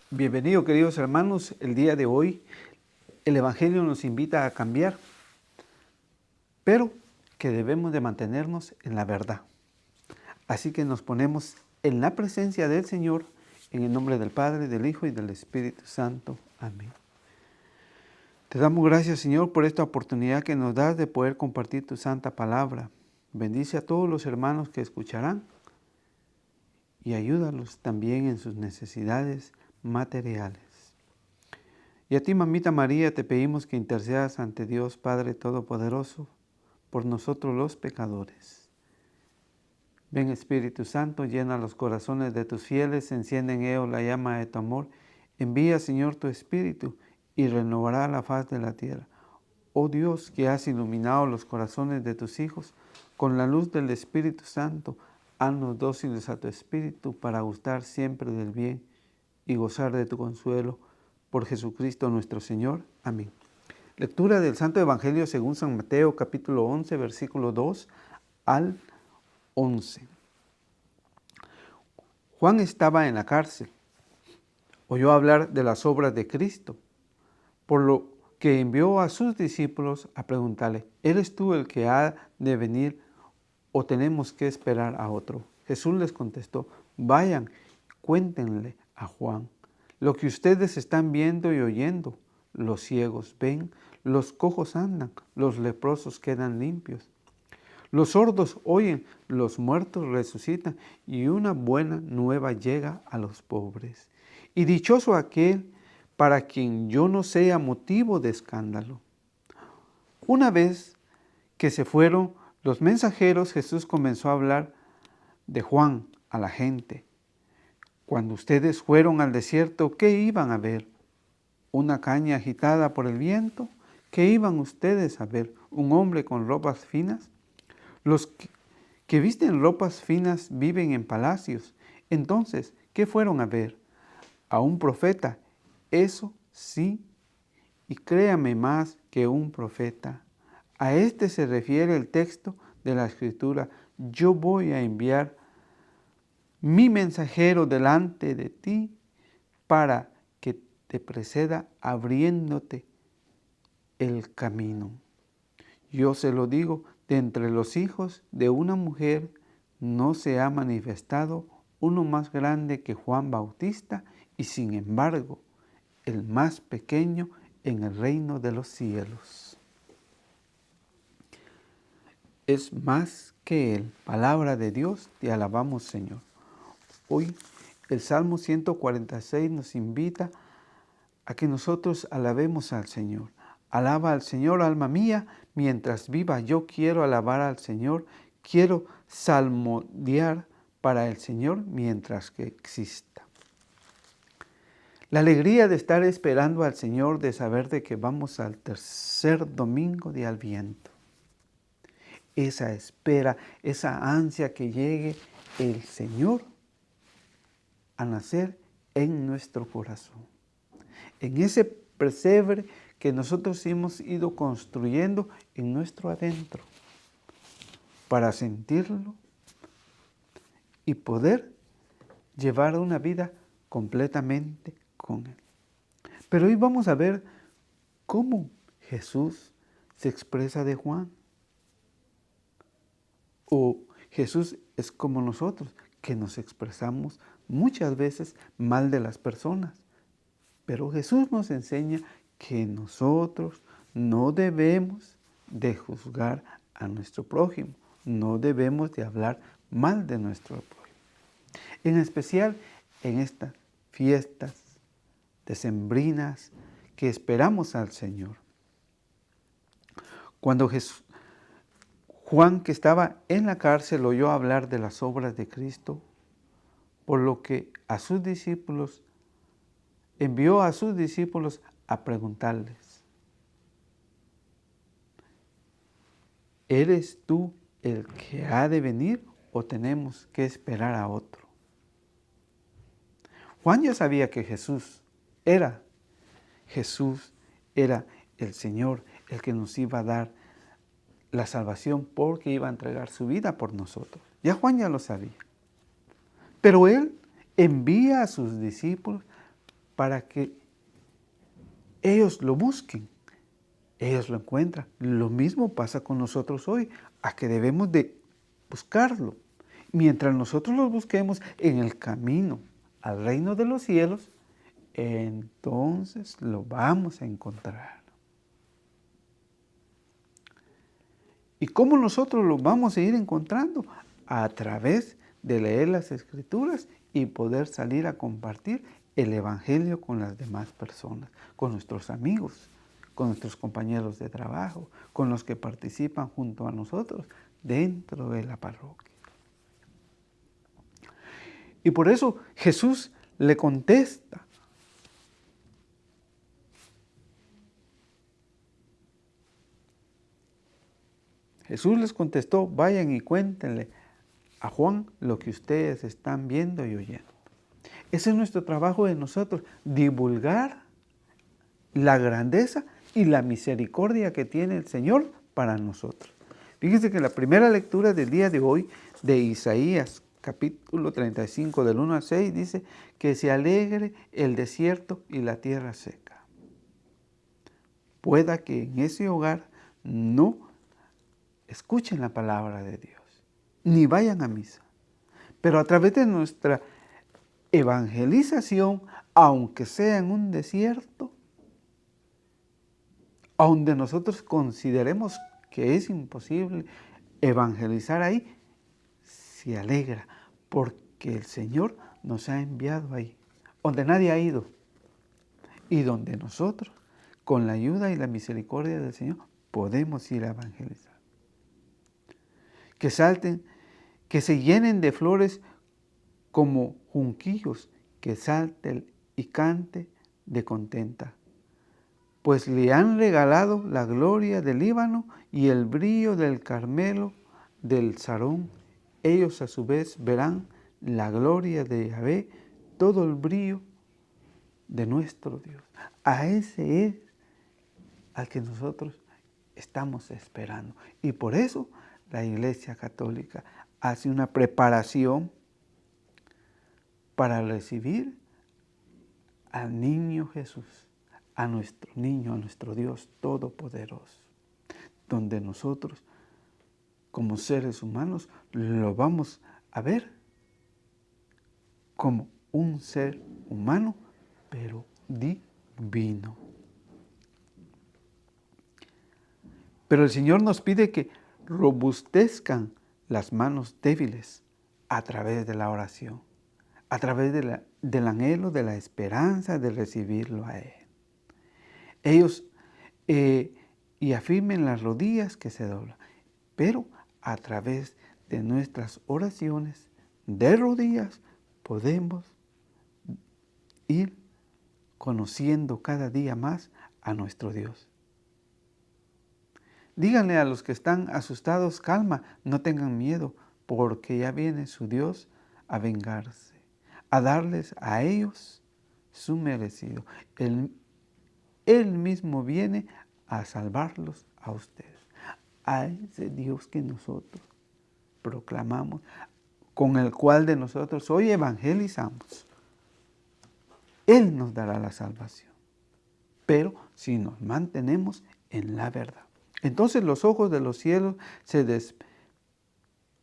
Bienvenido, queridos hermanos. El día de hoy el Evangelio nos invita a cambiar, pero que debemos de mantenernos en la verdad. Así que nos ponemos en la presencia del Señor, en el nombre del Padre, del Hijo y del Espíritu Santo. Amén. Te damos gracias, Señor, por esta oportunidad que nos das de poder compartir tu santa palabra. Bendice a todos los hermanos que escucharán y ayúdalos también en sus necesidades materiales. Y a ti, mamita María, te pedimos que intercedas ante Dios Padre Todopoderoso por nosotros los pecadores. Ven, Espíritu Santo, llena los corazones de tus fieles, enciende en ellos la llama de tu amor. Envía, Señor, tu Espíritu y renovará la faz de la tierra. Oh Dios, que has iluminado los corazones de tus hijos con la luz del Espíritu Santo, haznos dóciles a tu Espíritu para gustar siempre del bien y gozar de tu consuelo. Por Jesucristo nuestro Señor. Amén. Lectura del Santo Evangelio según San Mateo, capítulo 11, versículo 2 al 11. Juan estaba en la cárcel. Oyó hablar de las obras de Cristo, por lo que envió a sus discípulos a preguntarle, ¿eres tú el que ha de venir o tenemos que esperar a otro? Jesús les contestó, vayan, cuéntenle a Juan lo que ustedes están viendo y oyendo. Los ciegos ven, los cojos andan, los leprosos quedan limpios. Los sordos oyen, los muertos resucitan y una buena nueva llega a los pobres. Y dichoso aquel para quien yo no sea motivo de escándalo. Una vez que se fueron los mensajeros, Jesús comenzó a hablar de Juan a la gente. Cuando ustedes fueron al desierto, ¿qué iban a ver? ¿Una caña agitada por el viento? ¿Qué iban ustedes a ver? ¿Un hombre con ropas finas? Los que visten ropas finas viven en palacios. Entonces, ¿qué fueron a ver? ¿A un profeta? Eso sí, y créame más que un profeta. A este se refiere el texto de la Escritura. Yo voy a enviar mi mensajero delante de ti para que te preceda abriéndote el camino. Yo se lo digo, de entre los hijos de una mujer no se ha manifestado uno más grande que Juan Bautista, y sin embargo, el más pequeño en el reino de los cielos. Es más que él. Palabra de Dios, te alabamos, Señor. Hoy el Salmo 146 nos invita a que nosotros alabemos al Señor. Alaba al Señor, alma mía, mientras viva. Yo quiero alabar al Señor, quiero salmodiar para el Señor mientras que exista. La alegría de estar esperando al Señor, de saber de que vamos al tercer domingo de Adviento. Esa espera, esa ansia que llegue el Señor a nacer en nuestro corazón. En ese pesebre que nosotros hemos ido construyendo en nuestro adentro, para sentirlo y poder llevar una vida completamente con Él. Pero hoy vamos a ver cómo Jesús se expresa de Juan. O Jesús es como nosotros, que nos expresamos muchas veces mal de las personas. Pero Jesús nos enseña que nosotros no debemos de juzgar a nuestro prójimo, no debemos de hablar mal de nuestro prójimo. En especial en estas fiestas decembrinas que esperamos al Señor. Cuando Juan, que estaba en la cárcel, oyó hablar de las obras de Cristo, por lo que envió a sus discípulos a preguntarles, ¿eres tú el que ha de venir o tenemos que esperar a otro? Juan ya sabía que Jesús era el Señor, el que nos iba a dar la salvación porque iba a entregar su vida por nosotros. Ya Juan ya lo sabía. Pero él envía a sus discípulos para que ellos lo busquen. Ellos lo encuentran. Lo mismo pasa con nosotros hoy, a que debemos de buscarlo. Mientras nosotros lo busquemos en el camino al reino de los cielos, entonces lo vamos a encontrar. ¿Y cómo nosotros lo vamos a ir encontrando? A través de leer las Escrituras y poder salir a compartir el Evangelio con las demás personas, con nuestros amigos, con nuestros compañeros de trabajo, con los que participan junto a nosotros dentro de la parroquia. Y por eso Jesús le contesta. Jesús les contestó, vayan y cuéntenle a Juan lo que ustedes están viendo y oyendo. Ese es nuestro trabajo de nosotros, divulgar la grandeza y la misericordia que tiene el Señor para nosotros. Fíjense que la primera lectura del día de hoy de Isaías, capítulo 35, del 1 al 6, dice que se alegre el desierto y la tierra seca. Pueda que en ese hogar no escuchen la palabra de Dios, ni vayan a misa, pero a través de nuestra evangelización, aunque sea en un desierto, donde nosotros consideremos que es imposible evangelizar ahí, se alegra, porque el Señor nos ha enviado ahí, donde nadie ha ido, y donde nosotros, con la ayuda y la misericordia del Señor, podemos ir a evangelizar. Que salten, que se llenen de flores como junquillos, que salte y cante de contenta, pues le han regalado la gloria del Líbano y el brillo del Carmelo del Sarón. Ellos a su vez verán la gloria de Yahvé, todo el brillo de nuestro Dios. A ese es al que nosotros estamos esperando. Y por eso la Iglesia Católica hace una preparación para recibir al niño Jesús, a nuestro niño, a nuestro Dios Todopoderoso, donde nosotros, como seres humanos, lo vamos a ver como un ser humano, pero divino. Pero el Señor nos pide que robustezcan las manos débiles a través de la oración, a través del anhelo, de la esperanza de recibirlo a Él. Ellos y afirmen las rodillas que se doblan, pero a través de nuestras oraciones de rodillas podemos ir conociendo cada día más a nuestro Dios. Díganle a los que están asustados, calma, no tengan miedo, porque ya viene su Dios a vengarse, a darles a ellos su merecido. Él mismo viene a salvarlos a ustedes, a ese Dios que nosotros proclamamos, con el cual de nosotros hoy evangelizamos. Él nos dará la salvación, pero si nos mantenemos en la verdad. Entonces los ojos de los cielos se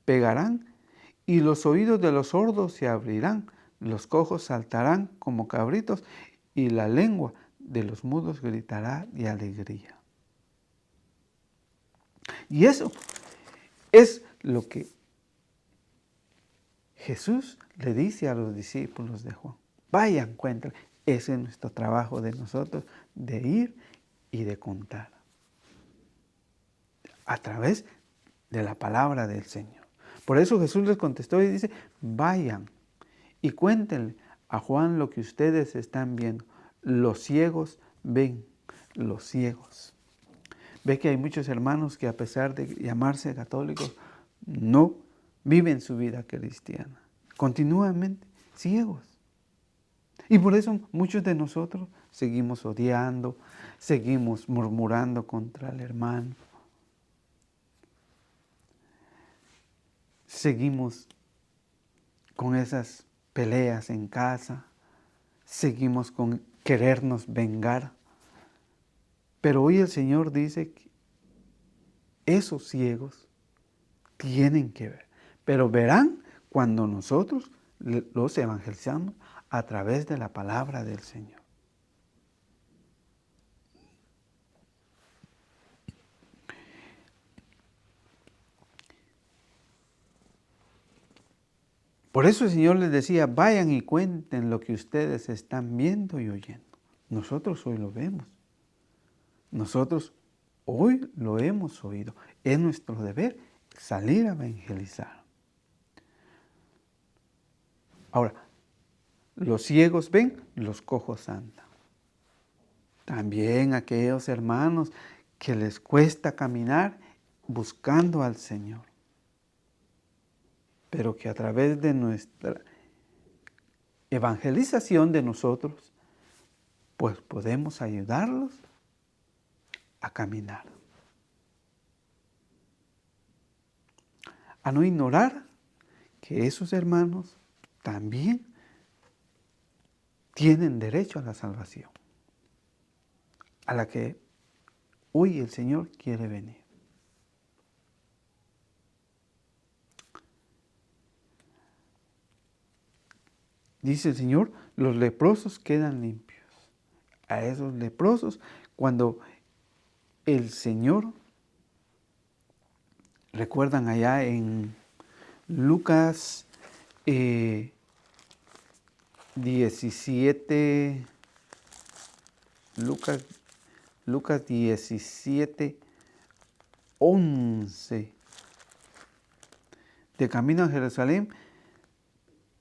despegarán y los oídos de los sordos se abrirán, los cojos saltarán como cabritos y la lengua de los mudos gritará de alegría. Y eso es lo que Jesús le dice a los discípulos de Juan. Vayan, cuenten. Ese es nuestro trabajo de nosotros, de ir y de contar a través de la palabra del Señor. Por eso Jesús les contestó y dice, vayan y cuéntenle a Juan lo que ustedes están viendo. Los ciegos ven, los ciegos. Ve que hay muchos hermanos que a pesar de llamarse católicos, no viven su vida cristiana. Continuamente ciegos. Y por eso muchos de nosotros seguimos odiando, seguimos murmurando contra el hermano. Seguimos con esas peleas en casa, seguimos con querernos vengar. Pero hoy el Señor dice que esos ciegos tienen que ver, pero verán cuando nosotros los evangelizamos a través de la palabra del Señor. Por eso el Señor les decía, vayan y cuenten lo que ustedes están viendo y oyendo. Nosotros hoy lo vemos. Nosotros hoy lo hemos oído. Es nuestro deber salir a evangelizar. Ahora, los ciegos ven, los cojos andan. También aquellos hermanos que les cuesta caminar buscando al Señor, pero que a través de nuestra evangelización de nosotros, pues podemos ayudarlos a caminar. A no ignorar que esos hermanos también tienen derecho a la salvación, a la que hoy el Señor quiere venir. Dice el Señor, los leprosos quedan limpios. A esos leprosos, cuando el Señor, recuerdan allá en Lucas 17, Lucas 17, 11. De camino a Jerusalén,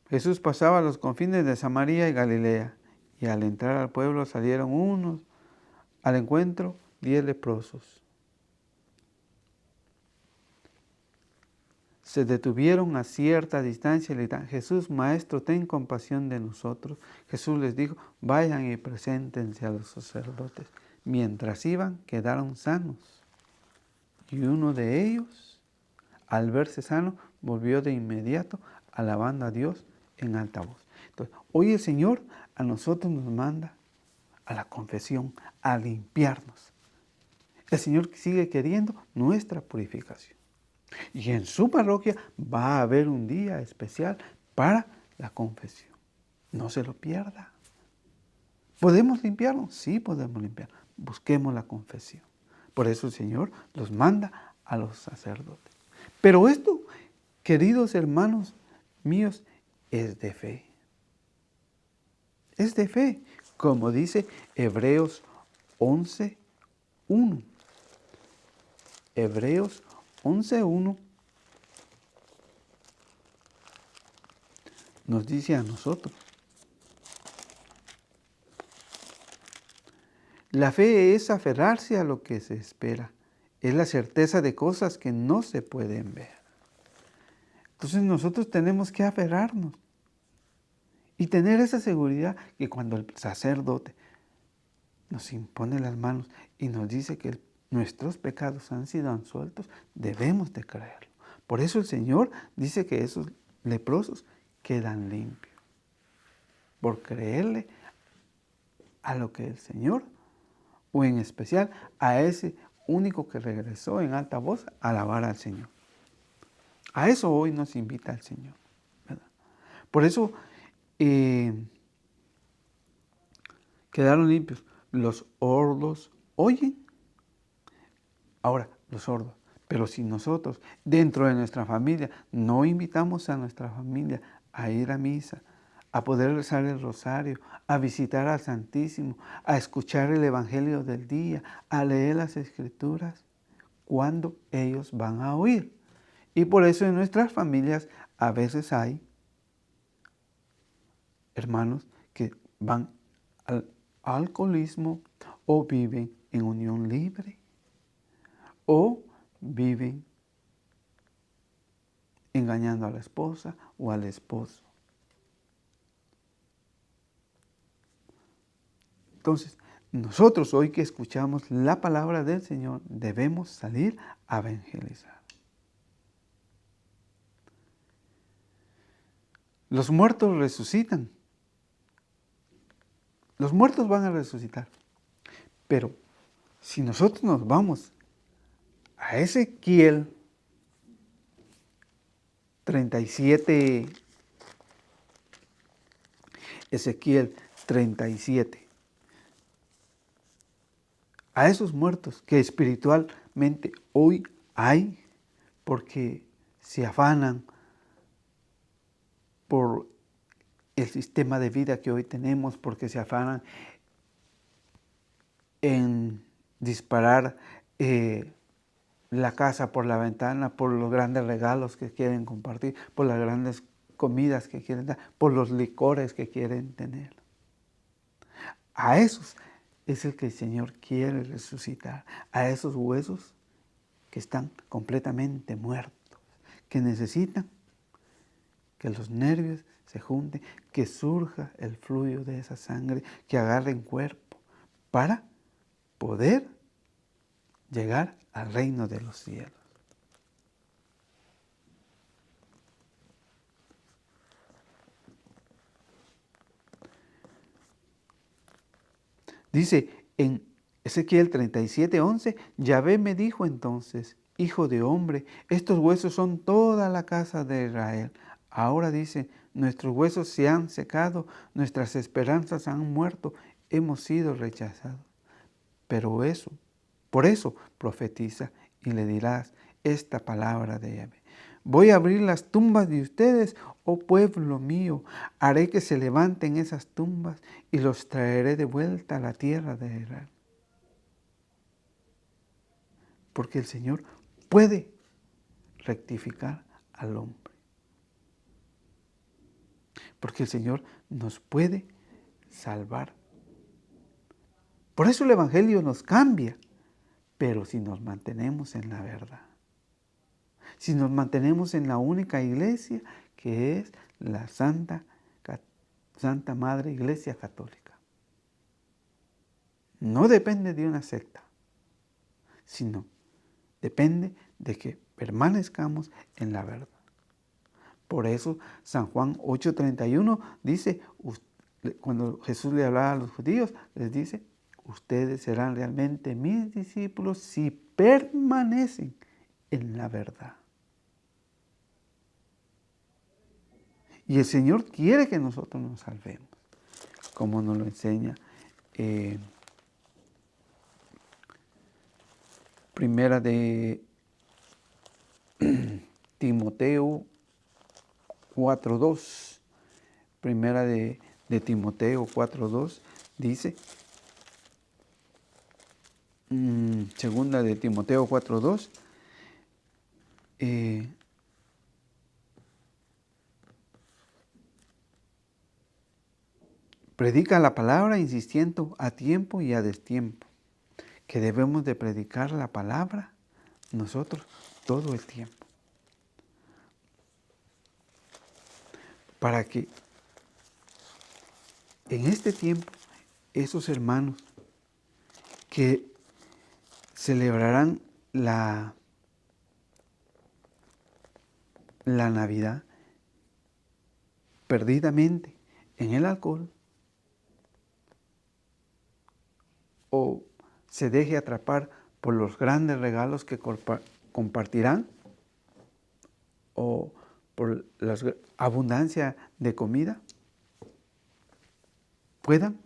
Jesús pasaba a los confines de Samaria y Galilea, y al entrar al pueblo salieron unos al encuentro 10 leprosos. Se detuvieron a cierta distancia y le dijeron, Jesús, Maestro, ten compasión de nosotros. Jesús les dijo, vayan y preséntense a los sacerdotes. Mientras iban, quedaron sanos. Y uno de ellos, al verse sano, volvió de inmediato alabando a Dios en alta voz. Entonces, hoy el Señor a nosotros nos manda a la confesión, a limpiarnos. El Señor sigue queriendo nuestra purificación. Y en su parroquia va a haber un día especial para la confesión. No se lo pierda. ¿Podemos limpiarnos? Sí, podemos limpiarnos. Busquemos la confesión. Por eso el Señor los manda a los sacerdotes. Pero esto, queridos hermanos míos, es de fe. Es de fe, como dice Hebreos 11:1. Hebreos 11:1 nos dice a nosotros. La fe es aferrarse a lo que se espera. Es la certeza de cosas que no se pueden ver. Entonces nosotros tenemos que aferrarnos y tener esa seguridad que cuando el sacerdote nos impone las manos y nos dice que nuestros pecados han sido absueltos, debemos de creerlo. Por eso el Señor dice que esos leprosos quedan limpios, por creerle a lo que el Señor, o en especial a ese único que regresó en alta voz a alabar al Señor. A eso hoy nos invita el Señor, ¿verdad? Por eso quedaron limpios. Los sordos oyen. Ahora, los sordos. Pero si nosotros, dentro de nuestra familia, no invitamos a nuestra familia a ir a misa, a poder rezar el rosario, a visitar al Santísimo, a escuchar el Evangelio del día, a leer las Escrituras, ¿cuándo ellos van a oír? Y por eso en nuestras familias a veces hay hermanos que van al alcoholismo o viven en unión libre o viven engañando a la esposa o al esposo. Entonces, nosotros hoy que escuchamos la palabra del Señor debemos salir a evangelizar. Los muertos resucitan. Los muertos van a resucitar. Pero si nosotros nos vamos a Ezequiel 37, Ezequiel 37, a esos muertos que espiritualmente hoy hay, porque se afanan por el sistema de vida que hoy tenemos, porque se afanan en disparar la casa por la ventana, por los grandes regalos que quieren compartir, por las grandes comidas que quieren dar, por los licores que quieren tener. A esos es el que el Señor quiere resucitar, a esos huesos que están completamente muertos, que necesitan que los nervios se junten, que surja el flujo de esa sangre, que agarren cuerpo para poder llegar al reino de los cielos. Dice en Ezequiel 37:11, Yahvé me dijo entonces, hijo de hombre, estos huesos son toda la casa de Israel. Ahora dice, nuestros huesos se han secado, nuestras esperanzas han muerto, hemos sido rechazados. Pero eso, por eso profetiza y le dirás esta palabra de Yahvé. Voy a abrir las tumbas de ustedes, oh pueblo mío, haré que se levanten esas tumbas y los traeré de vuelta a la tierra de Israel. Porque el Señor puede rectificar al hombre. Porque el Señor nos puede salvar. Por eso el Evangelio nos cambia, pero si nos mantenemos en la verdad. Si nos mantenemos en la única iglesia que es la Santa Madre Iglesia Católica. No depende de una secta, sino depende de que permanezcamos en la verdad. Por eso San Juan 8:31 dice, cuando Jesús le hablaba a los judíos, les dice, ustedes serán realmente mis discípulos si permanecen en la verdad. Y el Señor quiere que nosotros nos salvemos, como nos lo enseña Primera de Timoteo 4:2. Primera de Timoteo 4:2 dice, segunda de Timoteo 4:2, predica la palabra insistiendo a tiempo y a destiempo, que debemos de predicar la palabra nosotros todo el tiempo. Para que en este tiempo esos hermanos que celebrarán la Navidad perdidamente en el alcohol, o se deje atrapar por los grandes regalos que compartirán, o por la abundancia de comida, puedan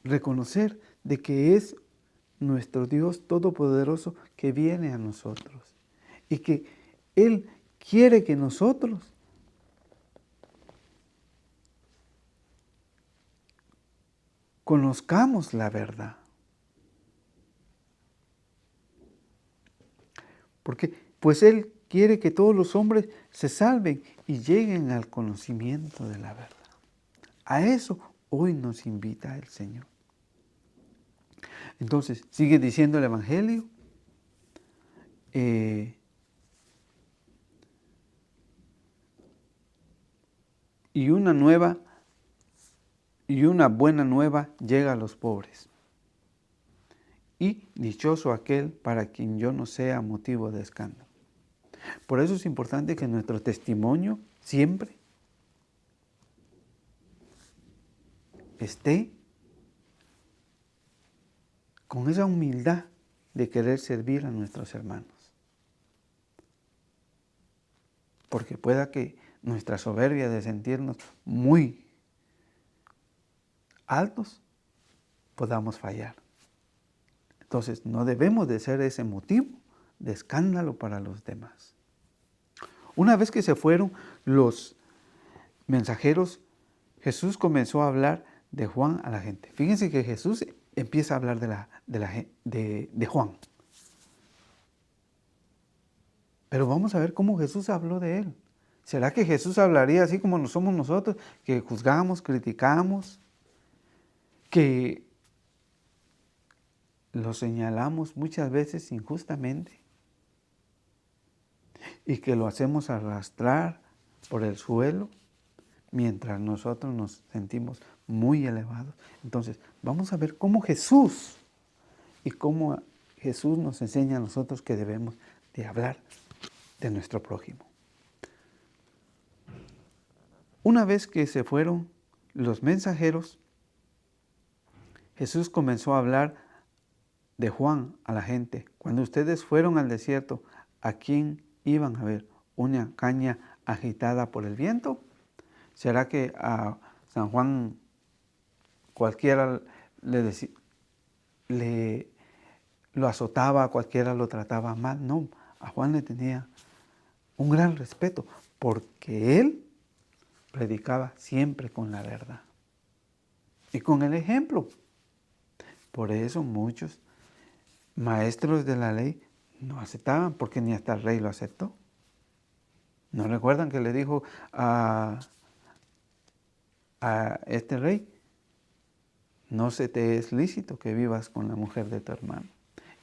reconocer de que es nuestro Dios Todopoderoso que viene a nosotros y que Él quiere que nosotros conozcamos la verdad. Porque pues Él quiere que todos los hombres se salven y lleguen al conocimiento de la verdad. A eso hoy nos invita el Señor. Entonces, sigue diciendo el Evangelio, y una buena nueva llega a los pobres. Y dichoso aquel para quien yo no sea motivo de escándalo. Por eso es importante que nuestro testimonio siempre esté con esa humildad de querer servir a nuestros hermanos. Porque pueda que nuestra soberbia de sentirnos muy altos, podamos fallar. Entonces, no debemos de ser ese motivo de escándalo para los demás. Una vez que se fueron los mensajeros, Jesús comenzó a hablar de Juan a la gente. Fíjense que Jesús empieza a hablar de Juan. Pero vamos a ver cómo Jesús habló de él. ¿Será que Jesús hablaría así como somos nosotros, que juzgamos, criticamos, que lo señalamos muchas veces injustamente y que lo hacemos arrastrar por el suelo mientras nosotros nos sentimos muy elevados? Entonces, vamos a ver cómo Jesús nos enseña a nosotros que debemos de hablar de nuestro prójimo. Una vez que se fueron los mensajeros, Jesús comenzó a hablar de Juan a la gente. Cuando ustedes fueron al desierto, ¿a quién iban a ver? ¿Una caña agitada por el viento? ¿Será que a San Juan cualquiera lo azotaba, cualquiera lo trataba mal? No, a Juan le tenía un gran respeto, porque él predicaba siempre con la verdad y con el ejemplo. Por eso muchos maestros de la ley no aceptaban, porque ni hasta el rey lo aceptó. ¿No recuerdan que le dijo a este rey: no se te es lícito que vivas con la mujer de tu hermano?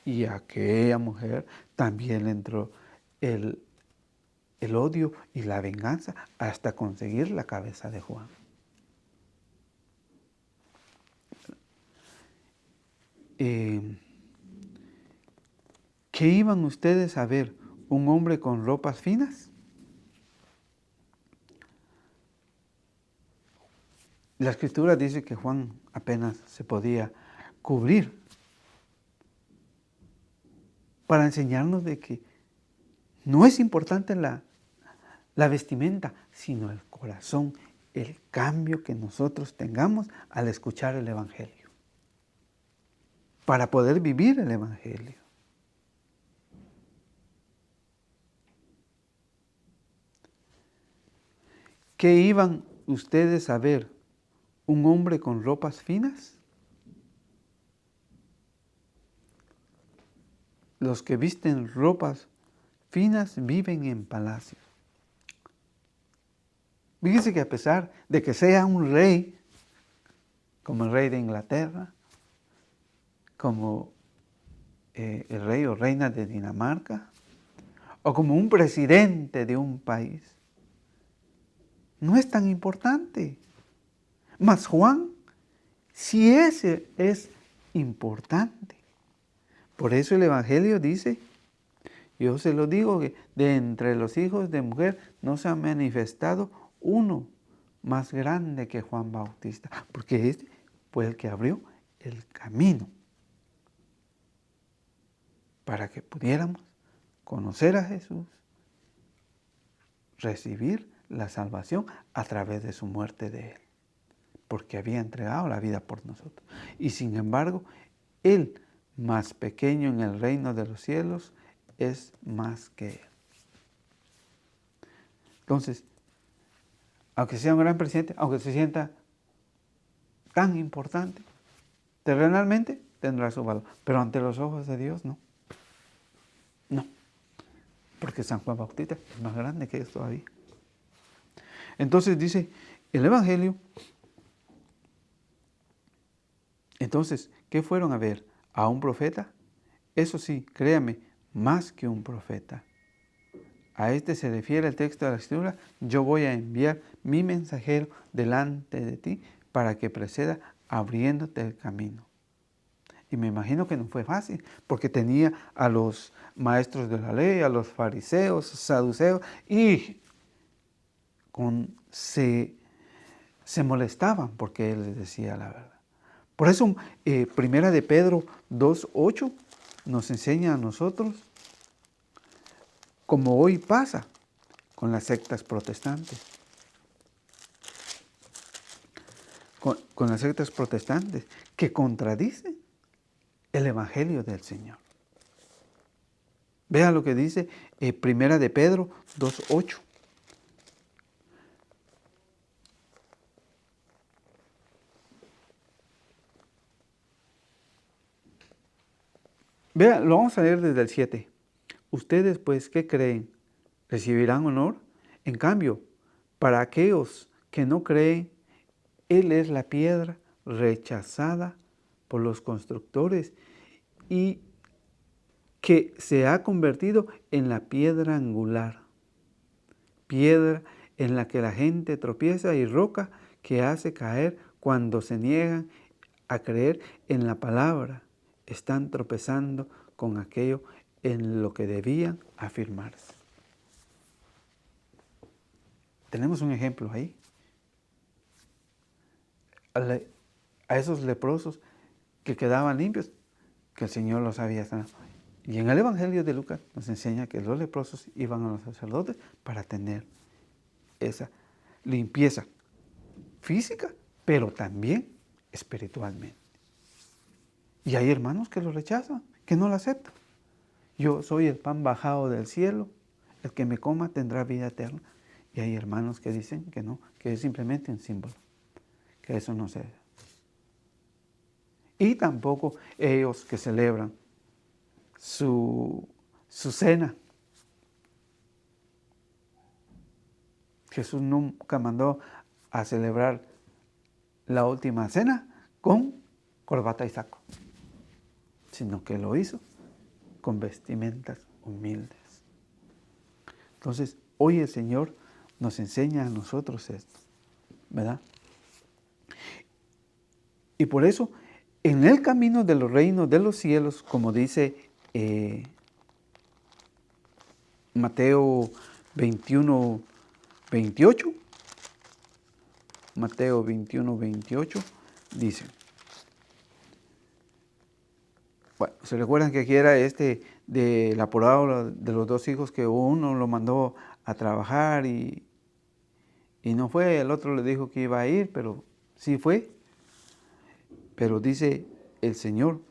Y a aquella mujer también le entró el odio y la venganza hasta conseguir la cabeza de Juan. ¿Qué iban ustedes a ver? ¿Un hombre con ropas finas? La Escritura dice que Juan apenas se podía cubrir para enseñarnos de que no es importante la vestimenta, sino el corazón, el cambio que nosotros tengamos al escuchar el Evangelio, para poder vivir el Evangelio. ¿Qué iban ustedes a ver? ¿Un hombre con ropas finas? Los que visten ropas finas viven en palacios. Fíjense que a pesar de que sea un rey, como el rey de Inglaterra, como el rey o reina de Dinamarca, o como un presidente de un país, no es tan importante. Mas Juan, sí ese es importante. Por eso el Evangelio dice: yo se lo digo, que de entre los hijos de mujer no se ha manifestado uno más grande que Juan Bautista, porque este fue el que abrió el camino para que pudiéramos conocer a Jesús, recibir la salvación a través de su muerte de Él, porque había entregado la vida por nosotros. Y sin embargo, el más pequeño en el reino de los cielos es más que Él. Entonces, aunque sea un gran presidente, aunque se sienta tan importante, terrenalmente tendrá su valor, pero ante los ojos de Dios no. No, porque San Juan Bautista es más grande que ellos todavía. Entonces dice el Evangelio, entonces, ¿qué fueron a ver? ¿A un profeta? Eso sí, créame, más que un profeta. A este se refiere el texto de la Escritura: yo voy a enviar mi mensajero delante de ti para que preceda abriéndote el camino. Y me imagino que no fue fácil, porque tenía a los maestros de la ley, a los fariseos, saduceos, y se se molestaban porque él les decía la verdad. Por eso, Primera de Pedro 2:8 nos enseña a nosotros, como hoy pasa con las sectas protestantes. Con las sectas protestantes que contradicen el Evangelio del Señor. Vea lo que dice Primera de Pedro 2:8. Vea, lo vamos a leer desde el 7. Ustedes, pues, ¿qué creen? ¿Recibirán honor? En cambio, para aquellos que no creen, Él es la piedra rechazada por los constructores y que se ha convertido en la piedra angular, piedra en la que la gente tropieza y roca que hace caer cuando se niegan a creer en la palabra. Están tropezando con aquello en lo que debían afirmarse. Tenemos un ejemplo ahí. A esos leprosos que quedaban limpios, que el Señor los había sanado. Y en el Evangelio de Lucas nos enseña que los leprosos iban a los sacerdotes para tener esa limpieza física, pero también espiritualmente. Y hay hermanos que lo rechazan, que no lo aceptan. Yo soy el pan bajado del cielo, el que me coma tendrá vida eterna. Y hay hermanos que dicen que no, que es simplemente un símbolo, que eso no se debe. Y tampoco ellos que celebran su cena. Jesús nunca mandó a celebrar la última cena con corbata y saco, sino que lo hizo con vestimentas humildes. Entonces, hoy el Señor nos enseña a nosotros esto, ¿verdad? Y por eso, en el camino de los reinos de los cielos, como dice Mateo 21:28, Mateo 21:28, dice, bueno, ¿se recuerdan que aquí era de la parábola de los dos hijos, que uno lo mandó a trabajar y no fue, el otro le dijo que iba a ir, pero sí fue? Pero dice el Señor,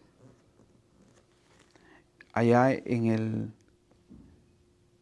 allá en el